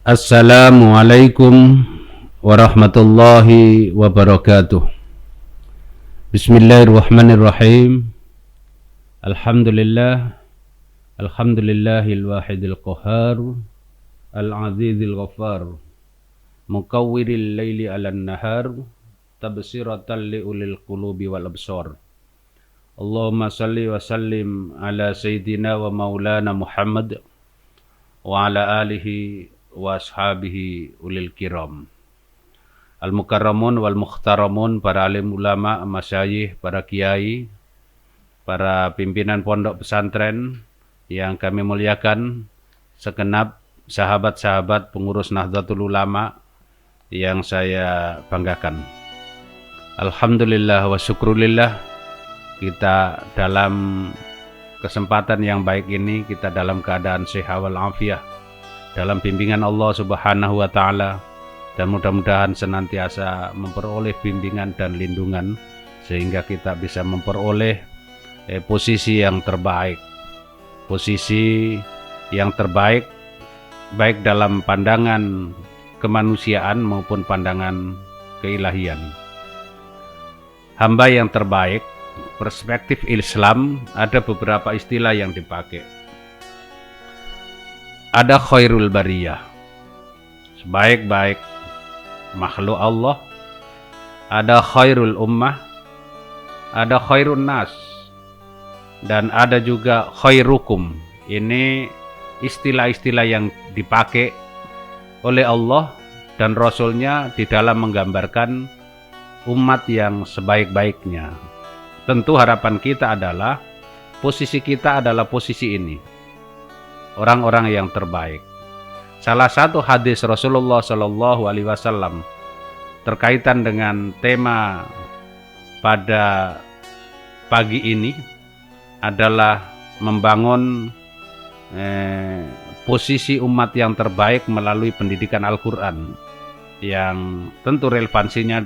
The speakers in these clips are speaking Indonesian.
Assalamualaikum warahmatullahi wabarakatuh. Bismillahirrahmanirrahim. Alhamdulillahil wahidil qahhar, al-azizil ghaffar, mukawwiril laili 'alan nahar, tabsiratan liulil qulubi wal absar. Allahumma salli wa sallim ala sayyidina wa maulana Muhammad wa ala alihi wa ashabihi ulil kiram. Al-mukarramun wal mukhtaramun, para alim ulama, masyayikh, para kiai, para pimpinan pondok pesantren yang kami muliakan, segenap sahabat-sahabat pengurus Nahdlatul Ulama yang saya banggakan. Alhamdulillah wa syukrulillah, kita dalam kesempatan yang baik ini, kita dalam keadaan sehat wal afiah, dalam bimbingan Allah Subhanahu wa Ta'ala, dan mudah-mudahan senantiasa memperoleh bimbingan dan lindungan sehingga kita bisa memperoleh posisi yang terbaik, baik dalam pandangan kemanusiaan maupun pandangan keilahian. Hamba yang terbaik, perspektif Islam, ada beberapa istilah yang dipakai. Ada khairul bariyah, sebaik-baik makhluk Allah. Ada khairul ummah, ada khairun nas, dan ada juga khairukum. Ini istilah-istilah yang dipakai oleh Allah dan Rasulnya di dalam menggambarkan umat yang sebaik-baiknya. Tentu harapan kita adalah posisi kita adalah posisi ini, orang-orang yang terbaik. Salah satu hadis Rasulullah Shallallahu Alaihi Wasallam terkaitan dengan tema pada pagi ini adalah membangun posisi umat yang terbaik melalui pendidikan Al-Quran, yang tentu relevansinya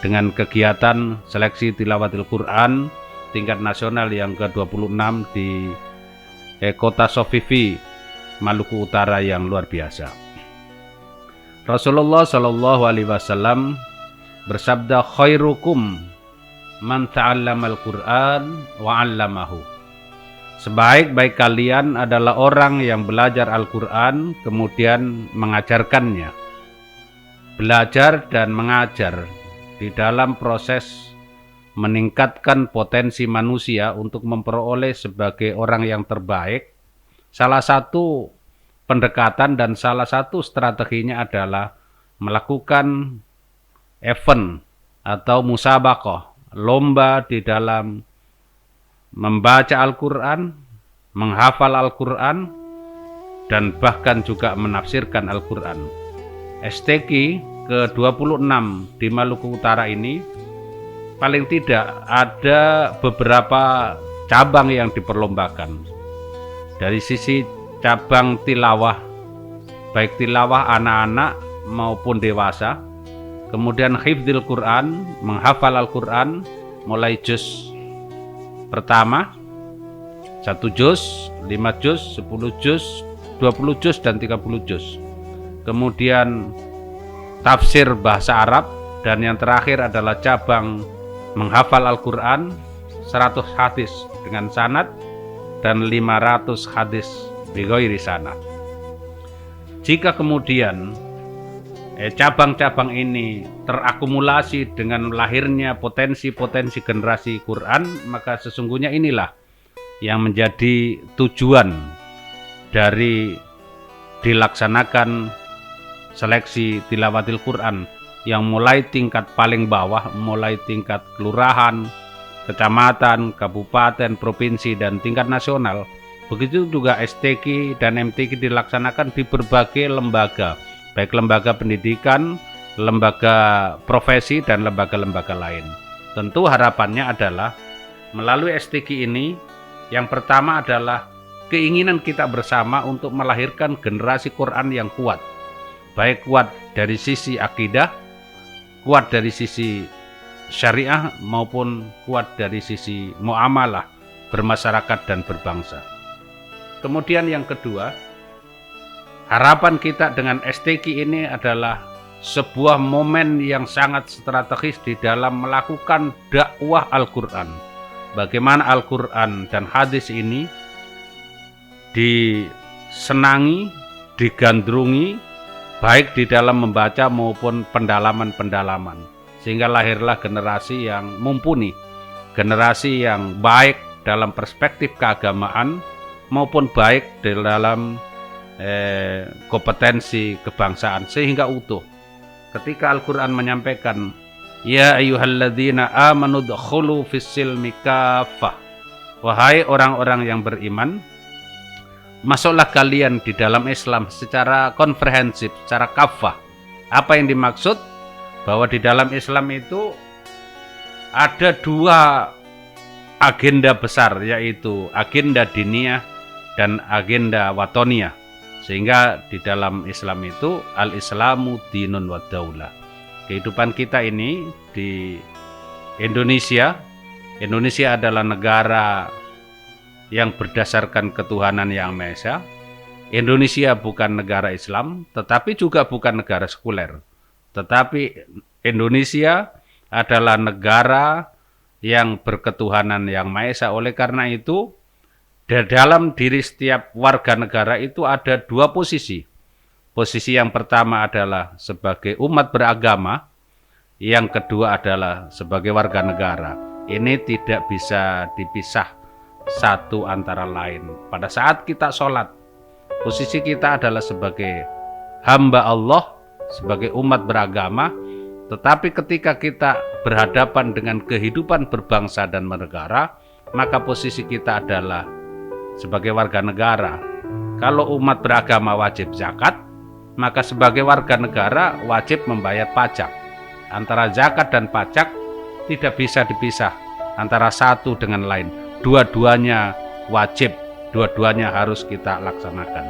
dengan kegiatan seleksi tilawatil Quran tingkat nasional yang ke-26 di kota Sofifi, Maluku Utara, yang luar biasa. Rasulullah Shallallahu Alaihi Wasallam bersabda, khairukum man ta'allamal Qur'an wa 'allamahu. Sebaik-baik kalian adalah orang yang belajar Al-Quran kemudian mengajarkannya. Belajar dan mengajar di dalam proses meningkatkan potensi manusia untuk memperoleh sebagai orang yang terbaik. Salah satu pendekatan dan salah satu strateginya adalah melakukan event atau musabaqah, lomba di dalam membaca Al-Quran, menghafal Al-Quran, dan bahkan juga menafsirkan Al-Quran. STQ ke-26 di Maluku Utara ini paling tidak ada beberapa cabang yang diperlombakan. Dari sisi cabang tilawah, baik tilawah anak-anak maupun dewasa, kemudian hifdzil Quran, menghafal Al-Quran, mulai juz pertama, 1 juz, 5 juz, 10 juz, 20 juz, dan 30 juz. Kemudian tafsir bahasa Arab, dan yang terakhir adalah cabang menghafal Al-Quran, 100 hadis dengan sanad, dan 500 hadis bighairi sanad. Jika kemudian cabang-cabang ini terakumulasi dengan lahirnya potensi-potensi generasi Quran, maka sesungguhnya inilah yang menjadi tujuan dari dilaksanakan seleksi tilawatil Quran, yang mulai tingkat paling bawah, mulai tingkat kelurahan, kecamatan, kabupaten, provinsi, dan tingkat nasional. Begitu juga STQ dan MTQ dilaksanakan di berbagai lembaga, baik lembaga pendidikan, lembaga profesi, dan lembaga-lembaga lain. Tentu harapannya adalah melalui STQ ini, yang pertama adalah keinginan kita bersama untuk melahirkan generasi Quran yang kuat, baik kuat dari sisi akidah, kuat dari sisi syariah, maupun kuat dari sisi muamalah bermasyarakat dan berbangsa. Kemudian yang kedua, Harapan kita dengan STQ ini adalah sebuah momen yang sangat strategis di dalam melakukan dakwah Al-Quran. Bagaimana Al-Quran dan hadis ini disenangi, digandrungi, baik di dalam membaca maupun pendalaman-pendalaman. Sehingga lahirlah generasi yang mumpuni, generasi yang baik dalam perspektif keagamaan maupun baik di dalam kompetensi kebangsaan sehingga utuh. Ketika Al-Quran menyampaikan, ya ayyuhalladzina amanu dkhulu fis-silmi kaffah, wahai orang-orang yang beriman, masuklah kalian di dalam Islam secara komprehensif, secara kafah. Apa yang dimaksud? Bahwa di dalam Islam itu ada dua agenda besar, yaitu agenda diniyah dan agenda watoniyah. Sehingga di dalam Islam itu al-Islamu dinun wa daulah. Kehidupan kita ini di Indonesia adalah negara yang berdasarkan ketuhanan yang Maha Esa. Indonesia bukan negara Islam, tetapi juga bukan negara sekuler. Tetapi Indonesia adalah negara yang berketuhanan yang Maha Esa. Oleh karena itu, dalam diri setiap warga negara itu ada dua posisi. Posisi yang pertama adalah sebagai umat beragama, yang kedua adalah sebagai warga negara. Ini tidak bisa dipisah satu antara lain. Pada saat kita sholat, posisi kita adalah sebagai hamba Allah, sebagai umat beragama. Tetapi ketika kita berhadapan dengan kehidupan berbangsa dan bernegara, maka posisi kita adalah sebagai warga negara. Kalau umat beragama wajib zakat, maka sebagai warga negara wajib membayar pajak. Antara zakat dan pajak tidak bisa dipisah antara satu dengan lain. Dua-duanya wajib, dua-duanya harus kita laksanakan.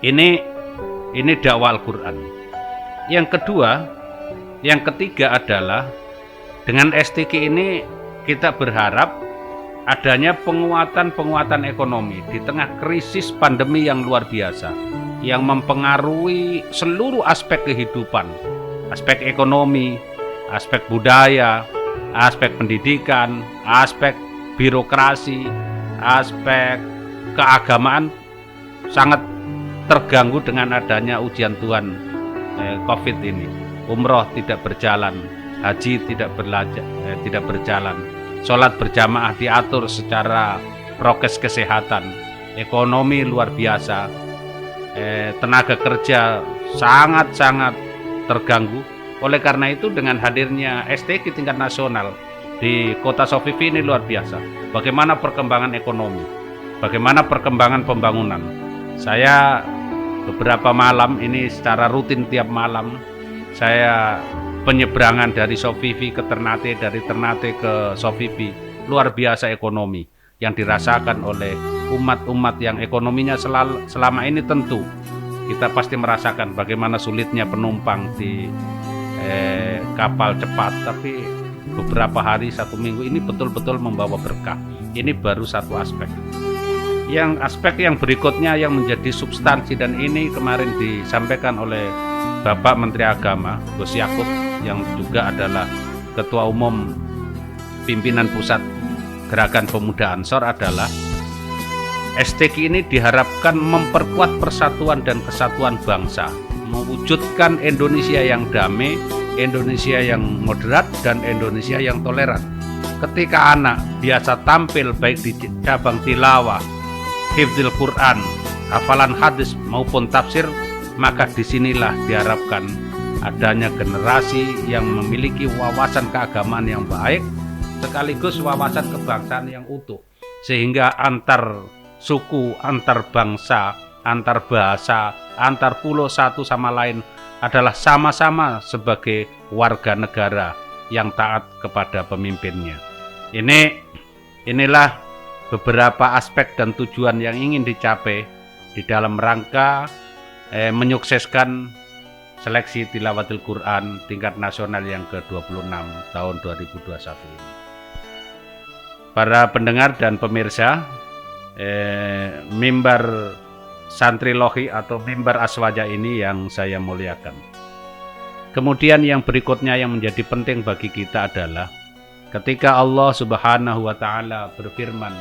Ini dakwah Al-Quran. Yang ketiga adalah dengan STQ ini kita berharap adanya penguatan ekonomi di tengah krisis pandemi yang luar biasa yang mempengaruhi seluruh aspek kehidupan, aspek ekonomi, aspek budaya, aspek pendidikan, aspek birokrasi, aspek keagamaan sangat terganggu dengan adanya ujian Tuhan COVID ini. Umroh tidak berjalan, haji tidak berjalan. Sholat berjamaah diatur secara prokes kesehatan, ekonomi luar biasa, tenaga kerja sangat-sangat terganggu. Oleh karena itu dengan hadirnya STQ tingkat nasional di kota Sofifi ini luar biasa. Bagaimana perkembangan ekonomi, bagaimana perkembangan pembangunan. Saya beberapa malam ini secara rutin tiap malam saya penyeberangan dari Sofifi ke Ternate, dari Ternate ke Sofifi. Luar biasa ekonomi yang dirasakan oleh umat-umat yang ekonominya selama ini tentu kita pasti merasakan bagaimana sulitnya penumpang di kapal cepat. Tapi beberapa hari, satu minggu ini betul-betul membawa berkah. Ini baru satu aspek. Aspek yang berikutnya yang menjadi substansi, dan ini kemarin disampaikan oleh Bapak Menteri Agama Gus Yakub yang juga adalah Ketua Umum Pimpinan Pusat Gerakan Pemuda Ansor, adalah STQ ini diharapkan memperkuat persatuan dan kesatuan bangsa, mewujudkan Indonesia yang damai, Indonesia yang moderat, dan Indonesia yang toleran. Ketika anak biasa tampil baik di cabang tilawah, hifdzil Quran, hafalan hadis maupun tafsir, maka disinilah diharapkan adanya generasi yang memiliki wawasan keagamaan yang baik sekaligus wawasan kebangsaan yang utuh, sehingga antar suku, antar bangsa, antar bahasa, antar pulau satu sama lain adalah sama-sama sebagai warga negara yang taat kepada pemimpinnya. Inilah beberapa aspek dan tujuan yang ingin dicapai di dalam rangka menyukseskan seleksi tilawatil Quran tingkat nasional yang ke-26 tahun 2021 ini. Para pendengar dan pemirsa, mimbar santri lohi atau mimbar aswaja ini yang saya muliakan. Kemudian yang berikutnya yang menjadi penting bagi kita adalah ketika Allah Subhanahu wa taala berfirman,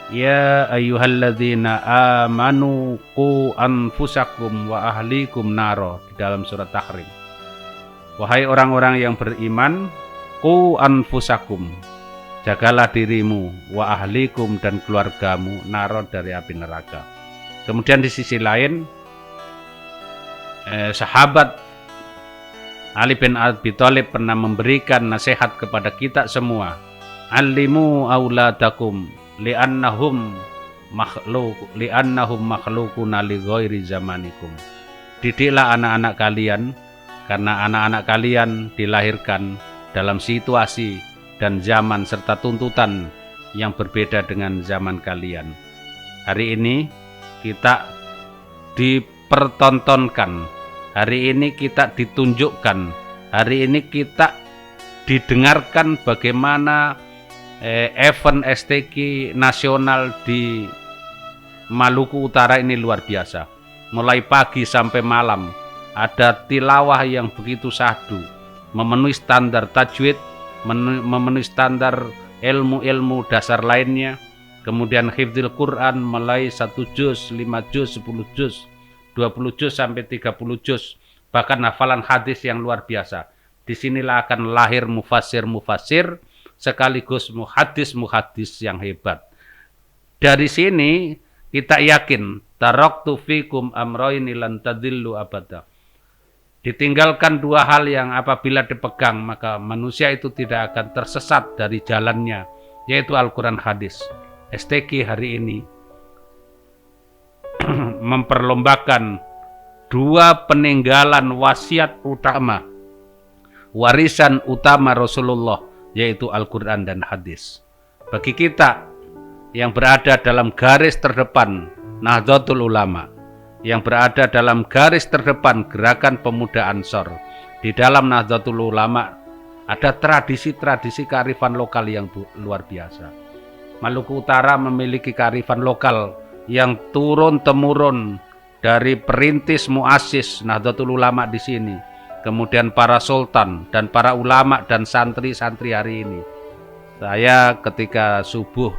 "Ya ayyuhalladzina amanu qu anfusakum wa ahlikum naro" di dalam surat Tahrim. Wahai orang-orang yang beriman, qu anfusakum, jagalah dirimu, wa ahlikum dan keluargamu naro dari api neraka. Kemudian di sisi lain sahabat Ali bin Abi Thalib pernah memberikan nasihat kepada kita semua, "Allimu auladakum li'annahum makhlukuna li ghairi zamanikum." Didiklah anak-anak kalian karena anak-anak kalian dilahirkan dalam situasi dan zaman serta tuntutan yang berbeda dengan zaman kalian. Hari ini kita dipertontonkan, hari ini kita ditunjukkan, hari ini kita didengarkan bagaimana event STQ nasional di Maluku Utara ini luar biasa. Mulai pagi sampai malam ada tilawah yang begitu syahdu, memenuhi standar tajwid, memenuhi standar ilmu-ilmu dasar lainnya. Kemudian hifdzil Quran mulai 1 juz, 5 juz, 10 juz, 20 juz sampai 30 juz, bahkan hafalan hadis yang luar biasa. Disinilah akan lahir mufassir-mufassir sekaligus muhaddis-muhaddis yang hebat. Dari sini kita yakin taraktu fikum amroini lan tadillu abada. Ditinggalkan dua hal yang apabila dipegang maka manusia itu tidak akan tersesat dari jalannya, yaitu Al-Quran hadis. STQ hari ini memperlombakan dua peninggalan wasiat utama, warisan utama Rasulullah, yaitu Al-Quran dan hadis. Bagi kita yang berada dalam garis terdepan Nahdlatul Ulama, yang berada dalam garis terdepan Gerakan Pemuda Ansor, di dalam Nahdlatul Ulama ada tradisi-tradisi kearifan lokal yang luar biasa. Maluku Utara memiliki kearifan lokal yang turun-temurun dari perintis muassis Nahdlatul Ulama di sini, kemudian para sultan dan para ulama dan santri-santri hari ini. Saya ketika subuh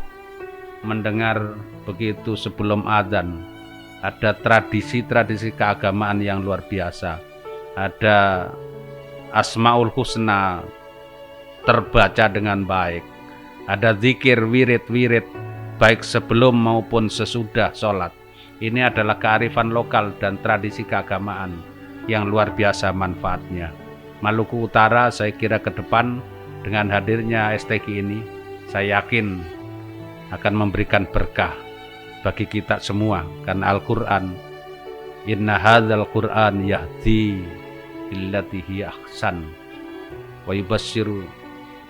mendengar begitu sebelum adzan, ada tradisi-tradisi keagamaan yang luar biasa. Ada Asmaul Husna terbaca dengan baik. Ada zikir, wirid-wirid baik sebelum maupun sesudah sholat. Ini adalah kearifan lokal dan tradisi keagamaan yang luar biasa manfaatnya. Maluku Utara saya kira ke depan dengan hadirnya STQ ini, saya yakin akan memberikan berkah bagi kita semua, karena Al-Quran, inna hadzal Quran yahdi illati hiya ahsan wa yubassiru,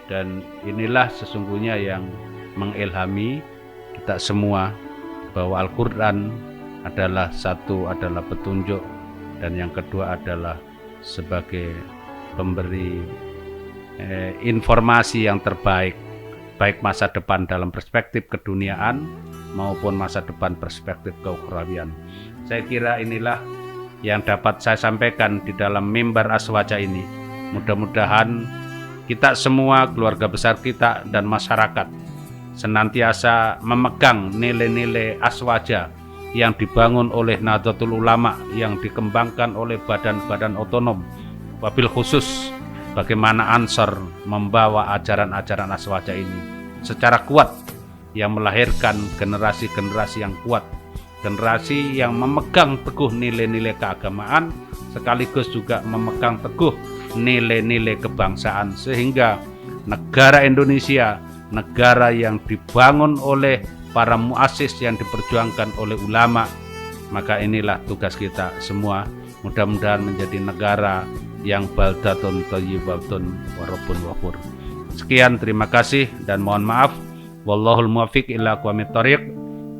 dan inilah sesungguhnya yang mengilhami kita semua bahwa Al-Quran adalah satu, adalah petunjuk, dan yang kedua adalah sebagai pemberi informasi yang terbaik, baik masa depan dalam perspektif keduniaan maupun masa depan perspektif keukhrawian. Saya kira inilah yang dapat saya sampaikan di dalam mimbar aswaja ini. Mudah-mudahan kita semua, keluarga besar kita dan masyarakat senantiasa memegang nilai-nilai aswaja yang dibangun oleh Nahdlatul Ulama, yang dikembangkan oleh badan-badan otonom, wabil khusus bagaimana Ansor membawa ajaran-ajaran aswaja ini secara kuat, yang melahirkan generasi-generasi yang kuat, generasi yang memegang teguh nilai-nilai keagamaan sekaligus juga memegang teguh nilai-nilai kebangsaan, sehingga negara Indonesia, negara yang dibangun oleh para muassis, yang diperjuangkan oleh ulama, maka inilah tugas kita semua. Mudah-mudahan menjadi negara yang baldatun thayyibatun wa rabbun ghafur. Sekian, terima kasih dan mohon maaf. Wallahul muwaffiq ila aqwamit thoriq.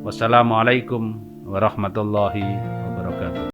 Wassalamualaikum warahmatullahi